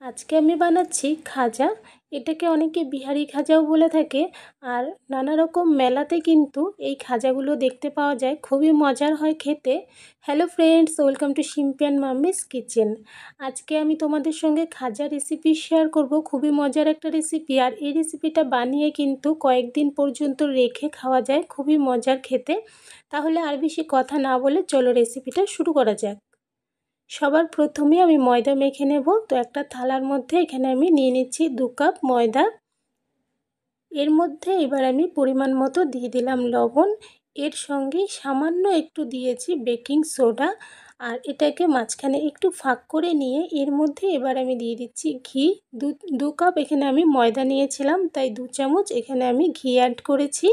আজকে আমি বানাচ্ছি খাজা। এটাকে অনেকে বিহারি খাজাও বলে থাকে। আর নানা রকম মেলাতে কিন্তু এই খাজাগুলো দেখতে পাওয়া যায়, খুবই মজার হয় খেতে। Hello friends, welcome to Shimpi and mummy's kitchen. আজকে আমি তোমাদের সঙ্গে খাজা রেসিপি শেয়ার করব, খুবই মজার একটা রেসিপি। আর এই রেসিপিটা বানিয়ে কিন্তু কয়েকদিন পর্যন্ত রেখে খাওয়া যায়, খুবই মজার খেতে। তাহলে আর বেশি কথা না বলে চলো রেসিপিটা শুরু করা যাক। সবার প্রথমে আমি ময়দা মেখে নেব। তো একটা থালার মধ্যে এখানে আমি নিয়ে নিচ্ছি 2 কাপ ময়দা। এর মধ্যে এবার আমি পরিমাণ মতো দিয়ে দিলাম লবণ। এর সঙ্গে সামান্য একটু দিয়েছি বেকিং সোডা। আর এটাকে মাঝখানে একটু ফাঁক করে নিয়ে এর মধ্যে এবার আমি দিয়ে দিচ্ছি ঘি। দু কাপ এখানে আমি ময়দা নিয়েছিলাম, তাই 2 চামচ এখানে আমি ঘি অ্যাড করেছি।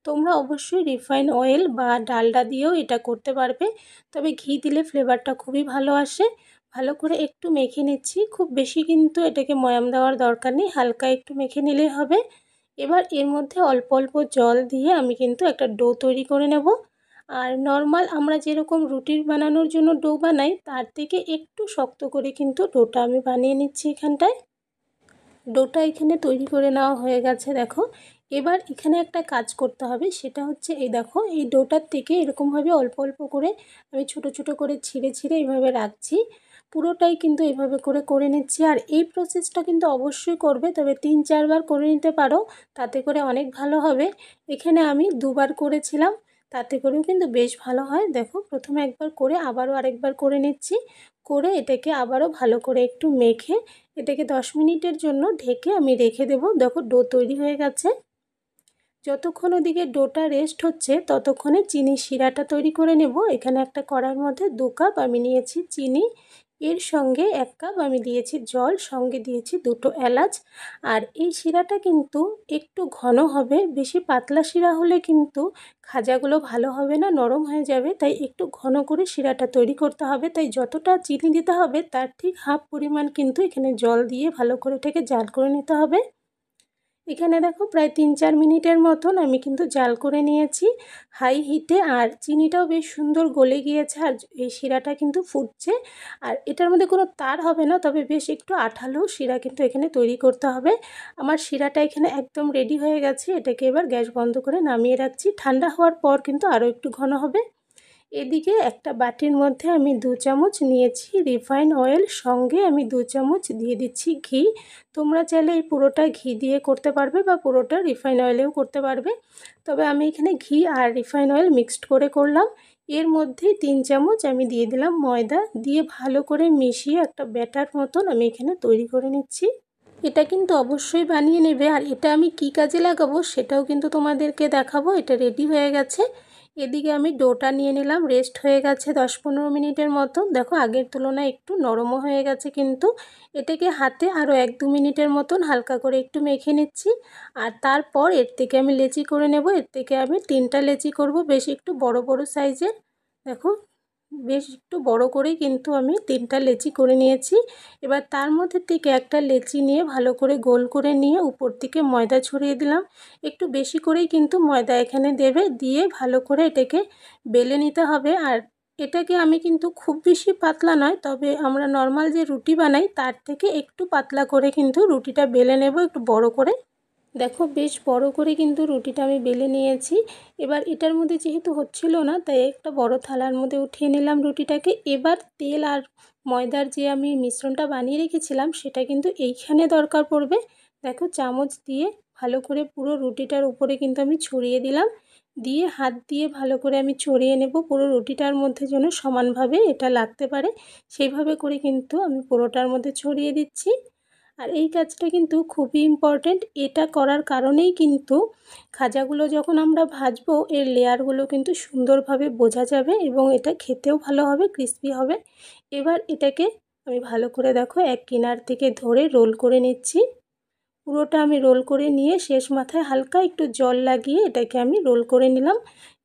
তোমরা অবশ্যই রিফাইন অয়েল বা ডালডা দিয়েও এটা করতে পারবে, তবে ঘি দিলে ফ্লেভারটা খুবই ভালো আসে। ভালো করে একটু মেখে নিচ্ছি, খুব বেশি কিন্তু এটাকে ময়াম দেওয়ার দরকার নেই, হালকা একটু মেখে নিলেই হবে। এবার এর মধ্যে অল্প অল্প জল দিয়ে আমি কিন্তু একটা ডো তৈরি করে নেব। আর নর্মাল আমরা যেরকম রুটি বানানোর জন্য ডো বানাই, তার থেকে একটু শক্ত করে কিন্তু ডোটা আমি বানিয়ে নিচ্ছি এখানটায়। ডোটা এখানে তৈরি করে নেওয়া হয়ে গেছে দেখো। এবার এখানে একটা কাজ করতে হবে, সেটা হচ্ছে এই দেখো, এই ডোটার থেকে এরকমভাবে অল্প অল্প করে আমি ছোট ছোট করে ছিঁড়ে ছিঁড়ে এইভাবে রাখছি। পুরোটাই কিন্তু এইভাবে করে করে নিচ্ছি। আর এই প্রসেসটা কিন্তু অবশ্যই করবে, তবে 3-4 বার করে নিতে পারো, তাতে করে অনেক ভালো হবে। এখানে আমি 2 বার করেছিলাম, তাতে করেও কিন্তু বেশ ভালো হয়। দেখো, প্রথমে একবার করে আবারও আরেকবার করে নিচ্ছি। করে এটাকে আবারও ভালো করে একটু মেখে এটাকে 10 মিনিটের জন্য ঢেকে আমি রেখে দেবো। দেখো, ডো তৈরি হয়ে গেছে। যতক্ষণ ওদিকে ডোটা রেস্ট হচ্ছে ততক্ষণে চিনির শিরাটা তৈরি করে নেব। এখানে একটা কড়াইয়ের মধ্যে 2 কাপ আমি নিয়েছি চিনি। এর সঙ্গে 1 কাপ আমি দিয়েছি জল, সঙ্গে দিয়েছি 2টো এলাচ। আর এই শিরাটা কিন্তু একটু ঘন হবে, বেশি পাতলা শিরা হলে কিন্তু খাজাগুলো ভালো হবে না, নরম হয়ে যাবে। তাই একটু ঘন করে শিরাটা তৈরি করতে হবে। তাই যতটা চিনি দিতে হবে তার ঠিক হাফ পরিমাণ কিন্তু এখানে জল দিয়ে ভালো করে এটাকে জাল করে নিতে হবে। এখানে দেখো প্রায় 3-4 মিনিটের মতন আমি কিন্তু জাল করে নিয়েছি হাই হিটে। আর চিনিটাও বেশ সুন্দর গলে গিয়েছে, আর এই শিরাটা কিন্তু ফুটছে। আর এটার মধ্যে কোনো তার হবে না, তবে বেশ একটু আঠালো শিরা কিন্তু এখানে তৈরি করতে হবে। আমার শিরাটা এখানে একদম রেডি হয়ে গেছে। এটাকে এবার গ্যাস বন্ধ করে নামিয়ে রাখছি। ঠান্ডা হওয়ার পর কিন্তু আরও একটু ঘন হবে। এদিকে একটা বাটির মধ্যে আমি 2 চামচ নিয়েছি রিফাইন অয়েল, সঙ্গে আমি 2 চামচ দিয়ে দিচ্ছি ঘি। তোমরা চাইলে এই পুরোটা ঘি দিয়ে করতে পারবে বা পুরোটা রিফাইন অয়েলেও করতে পারবে, তবে আমি এখানে ঘি আর রিফাইন অয়েল মিক্সড করে করলাম। এর মধ্যে 3 চামচ আমি দিয়ে দিলাম ময়দা, দিয়ে ভালো করে মিশিয়ে একটা ব্যাটার মতন আমি এখানে তৈরি করে নিচ্ছি। এটা কিন্তু অবশ্যই বানিয়ে নেবে। আর এটা আমি কি কাজে লাগাবো সেটাও কিন্তু তোমাদেরকে দেখাবো। এটা রেডি হয়ে গেছে। এদিকে আমি ডোটা নিয়ে নিলাম, রেস্ট হয়ে গেছে 10-15 মিনিটের মতো। দেখো, আগের তুলনায় একটু নরমও হয়ে গেছে কিন্তু। এটাকে হাতে আরও 1-2 মিনিটের মতন হালকা করে একটু মেখে নিচ্ছি। আর তারপর এর থেকে আমি লেচি করে নেব। এর থেকে আমি 3টা লেচি করব, বেশ একটু বড় বড় সাইজের। দেখো, বেশ একটু বড় করেই কিন্তু আমি 3টা লেচি করে নিয়েছি। এবার তার মধ্যে থেকে একটা লেচি নিয়ে ভালো করে গোল করে নিয়ে উপর থেকে ময়দা ছড়িয়ে দিলাম। একটু বেশি করেই কিন্তু ময়দা এখানে দেবে, দিয়ে ভালো করে এটাকে বেলে নিতে হবে। আর এটাকে আমি কিন্তু খুব বেশি পাতলা নয়, তবে আমরা নর্মাল যে রুটি বানাই তার থেকে একটু পাতলা করে কিন্তু রুটিটা বেলে নেব, একটু বড় করে। দেখো, বেশ বড় করে কিন্তু রুটিটা আমি বেলে নিয়েছি। এবার এটার মধ্যে যেহেতু হচ্ছিল না, তাই একটা বড় থালার মধ্যে উঠিয়ে নিলাম রুটিটাকে। এবার তেল আর ময়দার যে আমি মিশ্রণটা বানিয়ে রেখেছিলাম সেটা কিন্তু এইখানে দরকার পড়বে। দেখো, চামচ দিয়ে ভালো করে পুরো রুটিটার উপরে কিন্তু আমি ছড়িয়ে দিলাম। দিয়ে হাত দিয়ে ভালো করে আমি ছড়িয়ে নেব, পুরো রুটিটার মধ্যে যেন সমানভাবে এটা লাগতে পারে সেইভাবে করে কিন্তু আমি পুরোটার মধ্যে ছড়িয়ে দিচ্ছি। আর এই কাজটা কিন্তু খুবই ইম্পর্ট্যান্ট। এটা করার কারণেই কিন্তু খাজাগুলো যখন আমরা ভাজবো এর লেয়ারগুলো কিন্তু সুন্দরভাবে বোঝা যাবে এবং এটা খেতেও ভালো হবে, ক্রিস্পি হবে। এবার এটাকে আমি ভালো করে দেখো এক কিনার থেকে ধরে রোল করে নিচ্ছি। পুরোটা আমি রোল করে নিয়ে শেষ মাথায় হালকা একটু জল লাগিয়ে এটাকে আমি রোল করে নিলাম।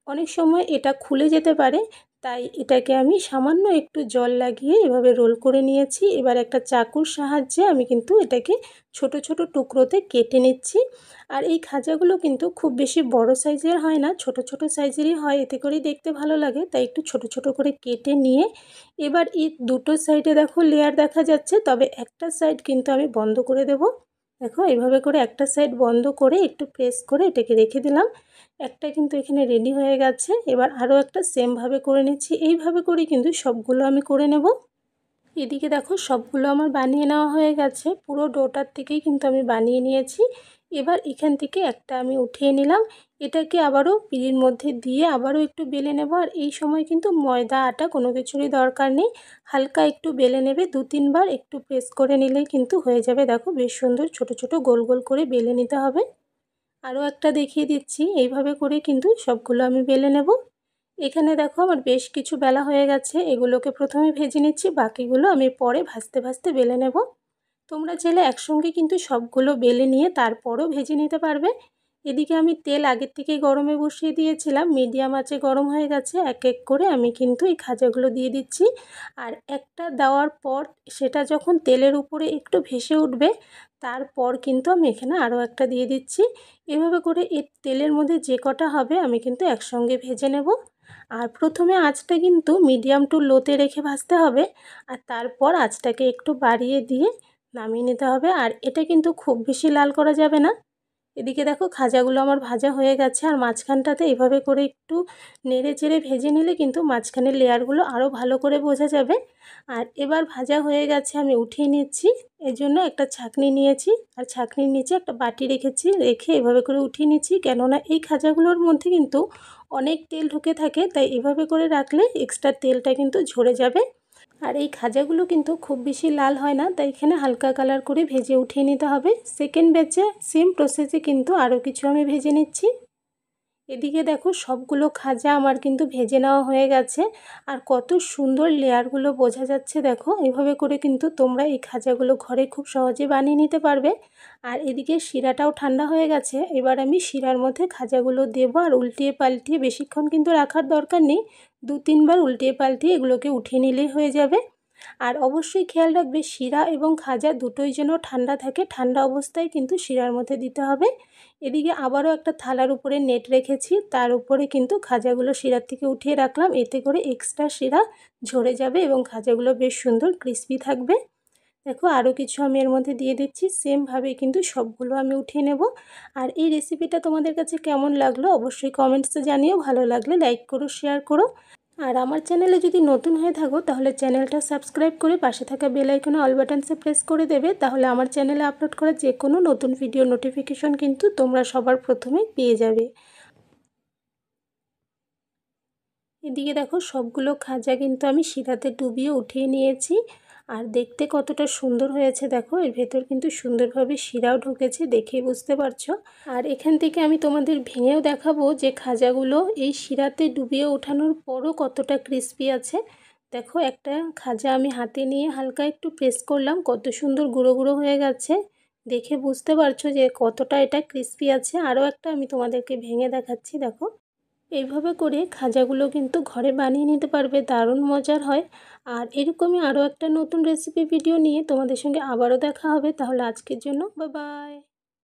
অনেক সময় এটা খুলে যেতে পারে, তাই এটাকে আমি সামান্য একটু জল লাগিয়ে এভাবে রোল করে নিয়েছি। এবার একটা চাকুর সাহায্যে আমি কিন্তু এটাকে ছোট ছোট টুকরোতে কেটে নিচ্ছি। আর এই খাজাগুলো কিন্তু খুব বেশি বড় সাইজের হয় না, ছোট ছোট সাইজেরই হয়, এতে করেই দেখতে ভালো লাগে। তাই একটু ছোট ছোট করে কেটে নিয়ে এবার এই দুটো সাইডে দেখো লেয়ার দেখা যাচ্ছে, তবে একটা সাইড কিন্তু আমি বন্ধ করে দেব। দেখো এইভাবে করে একটা সাইড বন্ধ করে একটু প্রেস করে এটাকে রেখে দিলাম। একটা কিন্তু এখানে রেডি হয়ে গেছে। এবার আরও একটা সেমভাবে করে নিচ্ছি। এইভাবে করে কিন্তু সবগুলো আমি করে নেব। এদিকে দেখো সবগুলো আমার বানিয়ে নেওয়া হয়ে গেছে, পুরো ডোটার থেকেই কিন্তু আমি বানিয়ে নিয়েছি। এবার এখান থেকে একটা আমি উঠিয়ে নিলাম, এটাকে আবারও পিঁড়ির মধ্যে দিয়ে আবারও একটু বেলে নেব। আর এই সময় কিন্তু ময়দা আটা কোনো কিছুরই দরকার নেই, হালকা একটু বেলে নেবে, 2-3 বার একটু প্রেস করে নিলেই কিন্তু হয়ে যাবে। দেখো বেশ সুন্দর ছোট ছোট গোল গোল করে বেলে নিতে হবে। আরও একটা দেখিয়ে দিচ্ছি, এইভাবে করে কিন্তু সবগুলো আমি বেলে নেব। এখানে দেখো আমার বেশ কিছু বেলা হয়ে গেছে, এগুলোকে প্রথমে ভেজে নিচ্ছি, বাকিগুলো আমি পরে ভাজতে ভাজতে বেলে নেব। তোমরা চাইলে একসঙ্গে কিন্তু সবগুলো বেলে নিয়ে তারপরও ভেজে নিতে পারবে। এদিকে আমি তেল আগের থেকেই গরমে বসিয়ে দিয়েছিলাম, মিডিয়াম আঁচে গরম হয়ে গেছে। এক এক করে আমি কিন্তু এই খাজাগুলো দিয়ে দিচ্ছি। আর একটা দেওয়ার পর সেটা যখন তেলের উপরে একটু ভেসে উঠবে, তারপর কিন্তু আমি এখানে আরও একটা দিয়ে দিচ্ছি। এভাবে করে এই তেলের মধ্যে যে কটা হবে আমি কিন্তু একসঙ্গে ভেজে নেব। আর প্রথমে আঁচটা কিন্তু মিডিয়াম টু লোতে রেখে ভাজতে হবে, আর তারপর আঁচটাকে একটু বাড়িয়ে দিয়ে নামিয়ে নিতে হবে। আর এটা কিন্তু খুব বেশি লাল করা যাবে না। এদিকে দেখো খাজাগুলো আমার ভাজা হয়ে গেছে, আর মাঝখানটাতে এভাবে করে একটু নেড়ে চেড়ে ভেজে নিলে কিন্তু মাঝখানের লেয়ারগুলো আরও ভালো করে বোঝা যাবে। আর এবার ভাজা হয়ে গেছে, আমি উঠিয়ে নিচ্ছি। এর জন্য একটা ছাঁকনি নিয়েছি, আর ছাঁকনির নিচে একটা বাটি রেখেছি, রেখে এভাবে করে উঠিয়ে নিচ্ছি। কেননা এই খাজাগুলোর মধ্যে কিন্তু অনেক তেল ঢুকে থাকে, তাই এভাবে করে রাখলে এক্সট্রা তেলটা কিন্তু ঝরে যাবে। আর এই খাজাগুলো কিন্তু খুব বেশি লাল হয় না, তাই এখানে হালকা কালার করে ভেজে উঠিয়ে নিতে হবে। সেকেন্ড ব্যাচে সেম প্রসেসে কিন্তু আরও কিছু আমি ভেজে নিচ্ছি। এদিকে দেখো সবগুলো খাজা আমার কিন্তু ভেজে নেওয়া হয়ে গেছে, আর কত সুন্দর লেয়ারগুলো বোঝা যাচ্ছে। দেখো এভাবে করে কিন্তু তোমরা এই খাজাগুলো ঘরে খুব সহজে বানিয়ে নিতে পারবে। আর এদিকে শিরাটাও ঠান্ডা হয়ে গেছে, এবার আমি শিরার মধ্যে খাজাগুলো দেবো। আর উল্টিয়ে পাল্টিয়ে বেশিক্ষণ কিন্তু রাখার দরকার নেই, 2-3 বার উল্টিয়ে পাল্টিয়ে এগুলোকে উঠিয়ে নিলেই হয়ে যাবে। আর অবশ্যই খেয়াল রাখবে শিরা এবং খাজা দুটোই যেন ঠান্ডা থাকে, ঠান্ডা অবস্থায় কিন্তু শিরার মধ্যে দিতে হবে। এদিকে আবারও একটা থালার উপরে নেট রেখেছি, তার উপরে কিন্তু খাজাগুলো শিরার থেকে উঠিয়ে রাখলাম, এতে করে এক্সট্রা শিরা ঝরে যাবে এবং খাজাগুলো বেশ সুন্দর ক্রিস্পি থাকবে। দেখো আরও কিছু আমি এর মধ্যে দিয়ে দিচ্ছি, সেমভাবে কিন্তু সবগুলো আমি উঠিয়ে নেব। আর এই রেসিপিটা তোমাদের কাছে কেমন লাগলো অবশ্যই কমেন্টসে জানিও, ভালো লাগলে লাইক করো, শেয়ার করো। আর আমার চ্যানেলে যদি নতুন হয়ে থাকো তাহলে চ্যানেলটা সাবস্ক্রাইব করে পাশে থাকা বেল আইকনে অল বাটনসে প্রেস করে দেবে, তাহলে আমার চ্যানেলে আপলোড করা যে কোনো নতুন ভিডিও নোটিফিকেশন কিন্তু তোমরা সবার প্রথমে পেয়ে যাবে। এদিকে দেখো সবগুলো খাজা কিন্তু আমি শিরাতে ডুবিয়ে উঠিয়ে নিয়েছি, আর দেখতে কতটা সুন্দর হয়েছে। দেখো এর ভেতর কিন্তু সুন্দরভাবে শিরাও ঢুকেছে, দেখেই বুঝতে পারছো। আর এখান থেকে আমি তোমাদের ভেঙেও দেখাবো যে খাজাগুলো এই শিরাতে ডুবিয়ে ওঠানোর পরও কতটা ক্রিস্পি আছে। দেখো একটা খাজা আমি হাতে নিয়ে হালকা একটু প্রেস করলাম, কত সুন্দর গুঁড়ো গুঁড়ো হয়ে গেছে, দেখে বুঝতে পারছো যে কতটা এটা ক্রিস্পি আছে। আরও একটা আমি তোমাদেরকে ভেঙে দেখাচ্ছি। দেখো এইভাবে করে খাজাগুলো কিন্তু ঘরে বানিয়ে নিতে পারবে, দারুণ মজার হয়। আর এরকমই আরও একটা নতুন রেসিপি ভিডিও নিয়ে তোমাদের সঙ্গে আবারও দেখা হবে। তাহলে আজকের জন্য বাই বাই।